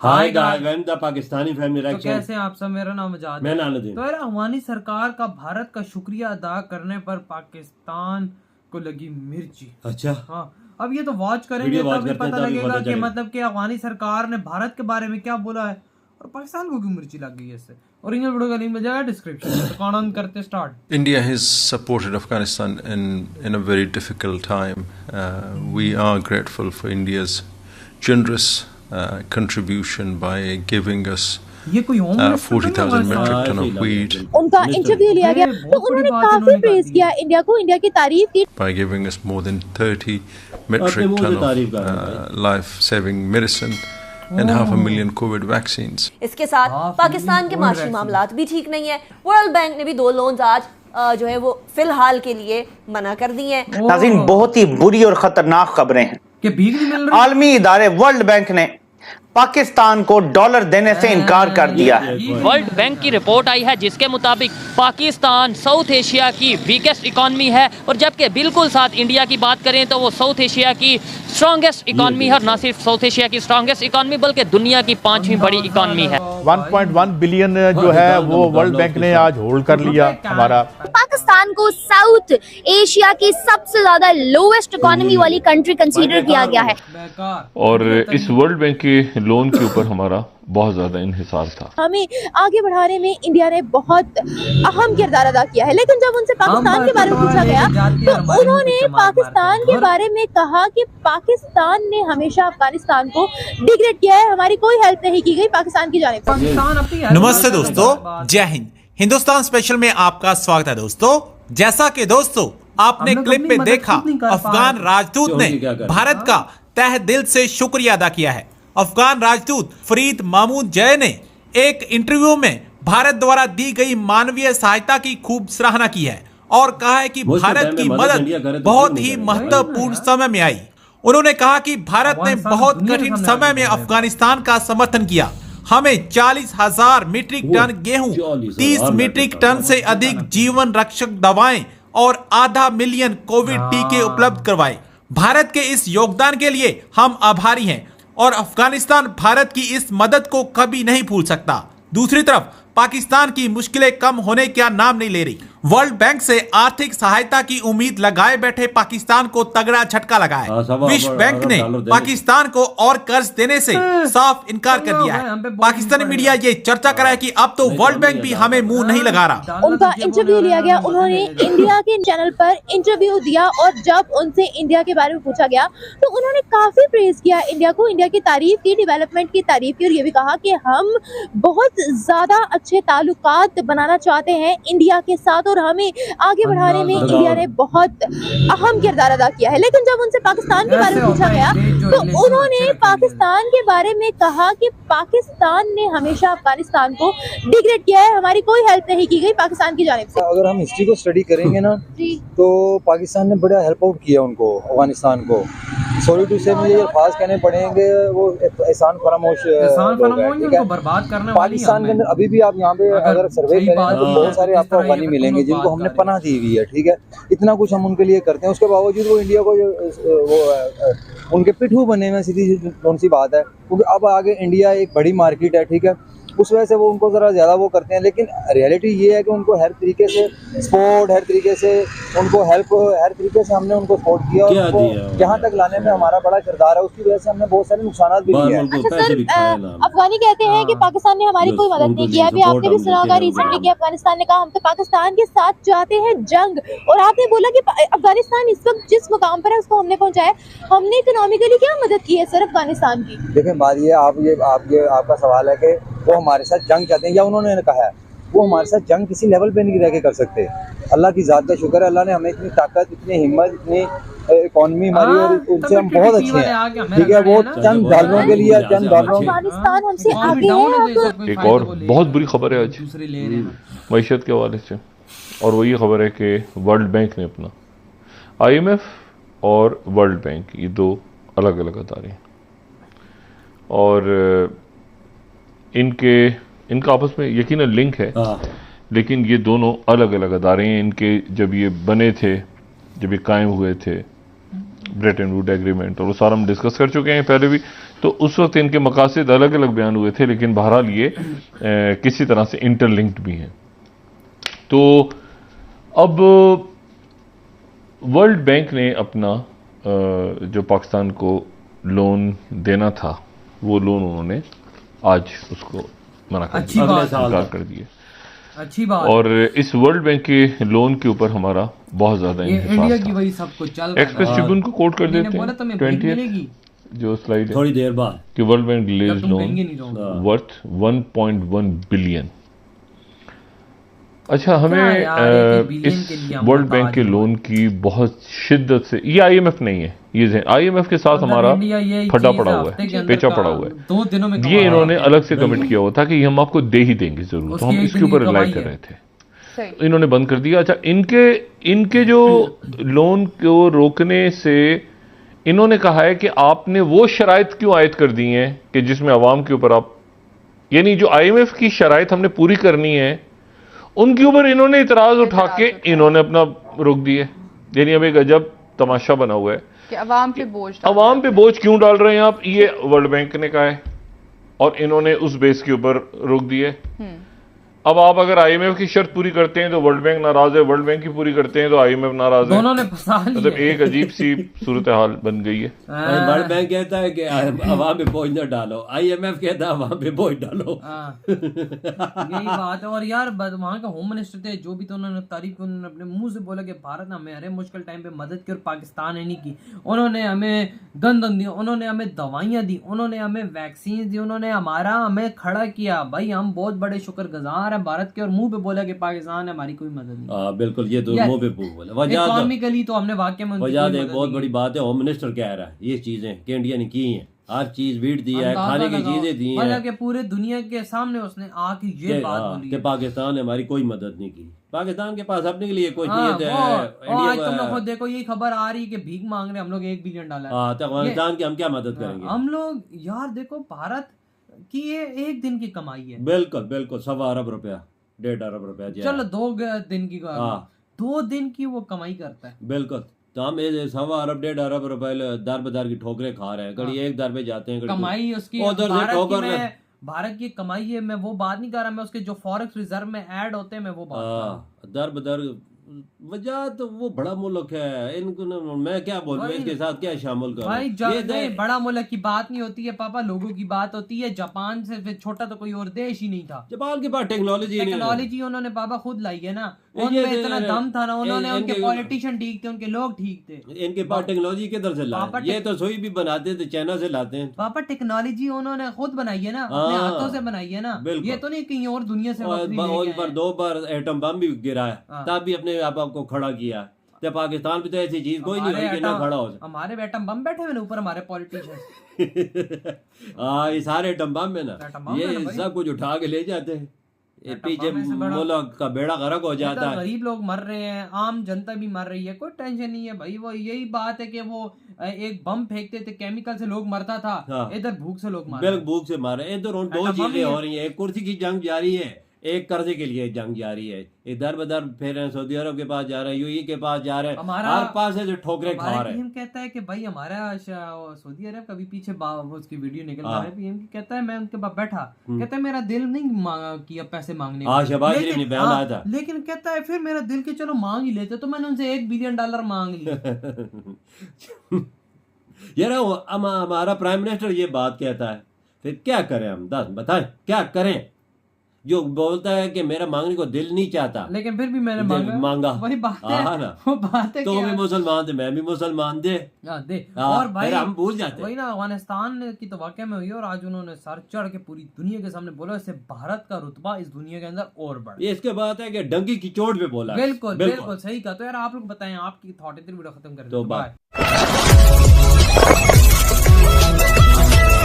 Hi guys, I am the Pakistani family तो reaction. कैसे आप सब, मेरा नाम आजाद मैं है। नानुद्दीन। तो यार अफगानी सरकार का भारत का शुक्रिया अदा करने पर पाकिस्तान को लगी मिर्ची। अच्छा, हाँ, अब ये तो वॉच करेंगे वीडियो वॉच तभी करते हैं पता तभी लगेगा पता कि चलेगा। मतलब कि अफगानी सरकार ने भारत के बारे में क्या बोला है और पाकिस्तान को क्यों मिर्ची लग गई है इससे। ओरिजिनल वीडियो का लिंक मिल जाएगा डिस्क्रिप्शन में। तो कौन ऑन करते start. India has supported Afghanistan in a very difficult time. We are grateful for India's generous contribution by giving us ये कोई home 40,000 metric ton of wheat, उनका इंटरव्यू लिया गया तो उन्होंने काफी प्रेज किया इंडिया को, इंडिया की तारीफ की। by giving us more than 30 metric ton of life-saving medicine and 500,000 COVID vaccines. इसके साथ पाकिस्तान के माशी मामलात भी ठीक नहीं है। वर्ल्ड बैंक ने भी 2 लोन्स आज जो है वो फिलहाल के लिए मना कर दिए हैं। नाज़रीन, बहुत ही बुरी और खतरनाक खबरें हैं कि भीख नहीं मिल रही। आलमी इदारे वर्ल्ड बैंक ने पाकिस्तान को डॉलर देने से इनकार कर दिया है। वर्ल्ड बैंक की रिपोर्ट आई है जिसके मुताबिक पाकिस्तान साउथ एशिया की वीकेस्ट इकॉनमी है, और जबकि बिल्कुल साथ इंडिया की बात करें तो वो साउथ एशिया की स्ट्रॉन्गेस्ट इकॉनमी है, और ना सिर्फ साउथ एशिया की स्ट्रॉन्गेस्ट इकॉनमी बल्कि दुनिया की 5वीं बड़ी इकॉनमी है। 1.1 बिलियन जो है वो वर्ल्ड बैंक ने आज होल्ड कर लिया हमारा। पाकिस्तान को साउथ एशिया की सबसे ज्यादा लोएस्ट इकोनॉमी वाली कंट्री कंसीडर किया गया है, और इस वर्ल्ड बैंक के लोन के ऊपर हमारा बहुत ज्यादा इन्हिसार था। हमें आगे बढ़ाने में इंडिया ने बहुत अहम किरदार अदा किया है। लेकिन जब उनसे पाकिस्तान के बारे में पूछा गया तो उन्होंने पाकिस्तान के बारे में कहा कि पाकिस्तान ने हमेशा अफगानिस्तान को डिग्रेड किया है, हमारी कोई हेल्प नहीं की गई पाकिस्तान की जानिब से। नमस्ते दोस्तों, जय हिंद। हिंदुस्तान स्पेशल में आपका स्वागत है दोस्तों। जैसा कि दोस्तों आपने क्लिप में देखा, अफगान राजदूत ने भारत का तहे दिल से शुक्रिया अदा किया है। अफगान राजदूत फरीद महमूद जय ने एक इंटरव्यू में भारत द्वारा दी गई मानवीय सहायता की खूब सराहना की है और कहा है कि भारत की मदद बहुत ही महत्वपूर्ण समय में आई। उन्होंने कहा कि भारत ने बहुत कठिन समय में अफगानिस्तान का समर्थन किया। हमें 40,000 मीट्रिक टन गेहूं, 30 मीट्रिक टन से अधिक जीवन रक्षक दवाएं और 500,000 मिलियन कोविड टीके उपलब्ध करवाए। भारत के इस योगदान के लिए हम आभारी हैं और अफगानिस्तान भारत की इस मदद को कभी नहीं भूल सकता। दूसरी तरफ पाकिस्तान की मुश्किलें कम होने का नाम नहीं ले रही। वर्ल्ड बैंक से आर्थिक सहायता की उम्मीद लगाए बैठे पाकिस्तान को तगड़ा झटका लगा है। विश्व बैंक ने पाकिस्तान को और कर्ज देने से साफ इनकार कर दिया है। पाकिस्तानी मीडिया ये चर्चा करा है कि अब तो वर्ल्ड बैंक भी हमें मुंह नहीं लगा रहा। उनका इंटरव्यू लिया गया, उन्होंने इंडिया के चैनल पर इंटरव्यू दिया और जब उनसे इंडिया के बारे में पूछा गया तो उन्होंने काफी प्रेज किया इंडिया को, इंडिया की तारीफ की, डेवलपमेंट की तारीफ की, और ये भी कहा कि हम बहुत ज्यादा अच्छे ताल्लुकात बनाना चाहते हैं इंडिया के साथ और हमें आगे बढ़ाने में इंडिया ने बहुत अहम किरदार अदा किया है। लेकिन जब उनसे पाकिस्तान के बारे में पूछा गया तो उन्होंने पाकिस्तान के बारे में कहा कि पाकिस्तान ने हमेशा अफगानिस्तान को डिग्रेड किया है, हमारी कोई हेल्प नहीं की गई पाकिस्तान की जानिब से। अगर हम हिस्ट्री को स्टडी करेंगे ना तो पाकिस्तान ने बड़ा हेल्प आउट किया उनको, अफगानिस्तान को। सॉरी टू से मुझे अल्फाज कहने पड़ेंगे, वो एहसान फरामोश उनको बर्बाद करने वाली पाकिस्तान के अंदर। अभी भी आप यहाँ पे अगर सर्वे करें तो बहुत सारे आपको अफगानी मिलेंगे जिनको हमने पनाह दी हुई है, ठीक है। इतना कुछ हम उनके लिए करते हैं, उसके बावजूद वो इंडिया को वो उनके पिट्ठू बने हुए, सीधी कौन सी बात है, क्योंकि अब आगे इंडिया एक बड़ी मार्केट है, ठीक है। उस वजह से वो उनको ज़रा ज़्यादा वो करते हैं। लेकिन रियलिटी ये है कि उनको हर तरीके से सपोर्ट, हर तरीके से उनको हेल्प, हर तरीके से हमने उनको सपोर्ट किया और उनको यहाँ तक लाने में हमारा बड़ा किरदार है। उसकी वजह से हमने बहुत सारे नुकसान भी किए हैं। अच्छा सर, अफगानी कहते हैं कि पाकिस्तान ने हमारी कोई मदद नहीं किया। अभी आपने भी सुना होगा रिसेंटली कि अफगानिस्तान ने कहा हम तो पाकिस्तान के साथ चाहते हैं जंग, और आपने बोला कि अफगानिस्तान इस वक्त जिस मुकाम पर है उसको हमने पहुंचाया। हमने इकोनॉमिकली क्या मदद की है सर अफगानिस्तान की? देखें बात ये आपका सवाल है कि वो हमारे साथ जंग चाहते हैं या उन्होंने कहा है वो हमारे साथ जंग किसी लेवल पे नहीं रह के कर सकते। अल्लाह की ज़ात का शुक्र है, अल्लाह ने हमें इतनी ताकत, इतनी हिम्मत, इतनी इकोनॉमी हमारी, और उनसे हम बहुत अच्छे हैं, ठीक है। वो चंद डॉलरों के लिए, चंद डॉलरों अफगानिस्तान हमसे आगे है। एक और बहुत बुरी खबर है आज मईशत के हवाले से, और वो ये खबर है कि वर्ल्ड बैंक ने अपना, IMF और वर्ल्ड बैंक ये 2 अलग अलग अदारे हैं और इनका आपस में यकीनन लिंक है, लेकिन ये दोनों अलग अलग अदारे हैं। इनके जब ये बने थे, जब ये कायम हुए थे, ब्रेटन वुड एग्रीमेंट, और वो सारा हम डिस्कस कर चुके हैं पहले भी, तो उस वक्त इनके मकासद अलग अलग बयान हुए थे, लेकिन बहरहाल ये किसी तरह से इंटरलिंक्ड भी हैं। तो अब वर्ल्ड बैंक ने अपना जो पाकिस्तान को लोन देना था वो लोन उन्होंने आज उसको मना कर दिया, इनकार कर दिया। अच्छी बात। और इस वर्ल्ड बैंक के लोन के ऊपर हमारा बहुत ज्यादा इंडिया की वही सब कुछ चल रहा है। एक्सप्रेस ट्रिब्यून को कोट कर देते हैं 20 जो स्लाइड है थोड़ी देर बाद कि world bank delays loan worth 1.1 billion. अच्छा, हमें इस वर्ल्ड बैंक के लोन की बहुत शिद्दत से, ये आईएमएफ नहीं है, ये आईएमएफ के साथ हमारा फटा पड़ा हुआ है, पेचा पड़ा हुआ है। 2 दिनों में ये इन्होंने अलग से कमिट किया हुआ था कि हम आपको दे ही देंगे जरूर, तो हम इसके ऊपर रिलाई कर रहे थे, इन्होंने बंद कर दिया। अच्छा, इनके जो लोन को रोकने से इन्होंने कहा है कि आपने वो शराइत क्यों आयद कर दी हैं कि जिसमें अवाम के ऊपर आप, यानी जो आईएमएफ की शराइत हमने पूरी करनी है उनके ऊपर इन्होंने इतराज उठा के इन्होंने अपना रोक दिए। यानी अब एक अजब तमाशा बना हुआ है कि अवाम पे बोझ क्यों डाल रहे हैं आप, ये वर्ल्ड बैंक ने कहा है और इन्होंने उस बेस के ऊपर रोक दिए। अब आप अगर आईएमएफ की शर्त पूरी करते हैं तो वर्ल्ड बैंक नाराज है, वर्ल्ड बैंक की पूरी करते हैं तो आईएमएफ नाराज है। दोनों ने फंसा लिया। मतलब एक अजीब सी सूरत हाल बन गई है। वर्ल्ड बैंक कहता है कि अवाम पे बोझ न डालो, आईएमएफ कहता है अवाम पे बोझ डालो। यही बात है। और यार वहाँ का होम मिनिस्टर थे जो भी, तो उन्होंने तारीफ की, उन्होंने अपने मुंह से बोला कि भारत ने हमें हर मुश्किल टाइम पे मदद की और पाकिस्तान ने नहीं की। उन्होंने हमें गन दी, उन्होंने हमें दवाइयाँ दी, उन्होंने हमें वैक्सीन दी, उन्होंने हमें खड़ा किया। भाई हम बहुत बड़े शुक्रगुजार है भारत के। और मुंह पे बोला कि पाकिस्तान है हमारी कोई मदद नहीं। बिल्कुल, ये तो मुंह पे बोला। इकोनॉमिकली तो हमने वाकई में एक बहुत बड़ी बात है, होम मिनिस्टर कह रहा है ये चीजें कि इंडिया ने की हैं, हर चीज वीट दिया है, खाने की चीजें दी हैं, कि पूरे दुनिया के सामने उसने आके ये बात बोली कि पाकिस्तान ने हमारी कोई मदद नहीं की। पाकिस्तान के पास अपने के लिए कोई नीयत है। आज तुम लोग खुद देखो, यही खबर आ रही है कि भीख मांग रहे हम लोग $1 बिलियन। तो पाकिस्तान की हम क्या मदद करेंगे? हम लोग यार देखो, भारत की ये 1 दिन की कमाई है। बिल्कुल बिल्कुल, 1.25 अरब रुपया, 1.5 अरब रुपया। चलो 2 दिन की 2 दिन की वो कमाई करता है। बिल्कुल, तो हम 1.25 अरब 1.5 अरब रुपए दर बदर की ठोकरें खा रहे हैं। कभी एक दर पे जाते हैं, कमाई उसकी भारत की कमाई है। मैं वो बात नहीं कर रहा, मैं उसके जो फॉरेक्स रिजर्व में ऐड होते हैं मैं वो बात दर बदर वजह तो वो बड़ा मुल्क है, इनको मैं क्या बोलूं, इसके साथ क्या शामिल करूं भाई। ये बड़ा मुल्क की बात नहीं होती है पापा, लोगों की बात होती है। जापान से फिर छोटा तो कोई और देश ही नहीं था। जापान के पास टेक्नोलॉजी उन्होंने पापा खुद लाई है ना, उनमें इतना दम था ना, उन्होंने उनके पॉलिटिशियन ठीक थे, उनके लोग ठीक थे। इनके पास टेक्नोलॉजी किधर से लाए? ये तो सुई भी बनाते थे, चाइना से लाते हैं पापा। टेक्नोलॉजी उन्होंने खुद बनाई है ना, अपने हाथों से बनाई है ना, ये तो नहीं कहीं और दुनिया से। 2 बार एटम बम भी गिराया, तब भी अपने आपको खड़ा किया। तो पाकिस्तान भी तो ऐसी चीज कोई नहीं है कि ना खड़ा हो। हमारे एटम बम बैठे हुए ऊपर हमारे पॉलिटिशियन। ये सारे एटम बम में ना, ये सब कुछ उठा के ले जाते हैं, पीछे मुल्क का बेड़ा गर्क हो जाता है। गरीब लोग मर रहे हैं, आम जनता भी मर रही है, कोई टेंशन नहीं है भाई। वो यही बात है कि वो एक बम फेंकते थे, केमिकल से लोग मरता था। इधर भूख से लोग मार रहे हैं, भूख से मार रहे हैं। इधर 2 चीजें हो रही है, एक कुर्सी की जंग जारी है, एक कर्जे के लिए जंग जारी है। इधर बदर फिर रहे हैं, सऊदी अरब के पास जा रहे हैं, यूएई के पास जा रहे हैं, हर पास से जो ठोकरे खा रहे हैं। पीएम कहता है कि भाई हमारा सऊदी अरब का भी पीछे उसकी वीडियो निकल रहा है। पीएम कहता है मैं उनके पास बैठा, कहता है मेरा दिल नहीं किया पैसे मांगने का, शहबाज शरीफ ने बयान आया था, लेकिन कहता है फिर मेरा दिल के चलो मांग ही लेते, तो मैंने उनसे $1 बिलियन मांग लिया। यार हमारा प्राइम मिनिस्टर ये बात कहता है, फिर क्या करें हम? बताएं क्या करें? जो बोलता है कि मेरा मांगने को दिल नहीं चाहता, लेकिन फिर भी मैंने मांगा। वही बात है ना, वो बात है। तो भी मुसलमान थे, मैं भी मुसलमान दे। और भाई हम भूल जाते वही ना, अफगानिस्तान की तो वाकई में हुई और आज उन्होंने सर चढ़ के पूरी दुनिया के सामने बोला, इससे भारत का रुतबा इस दुनिया के अंदर और बढ़ा। इसके बाद है कि डंकी की चोट पे बोला। बिल्कुल सही कहा। तो यार आप लोग बताएं आपकी थॉट। इधर वीडियो खत्म कर दो, बाय।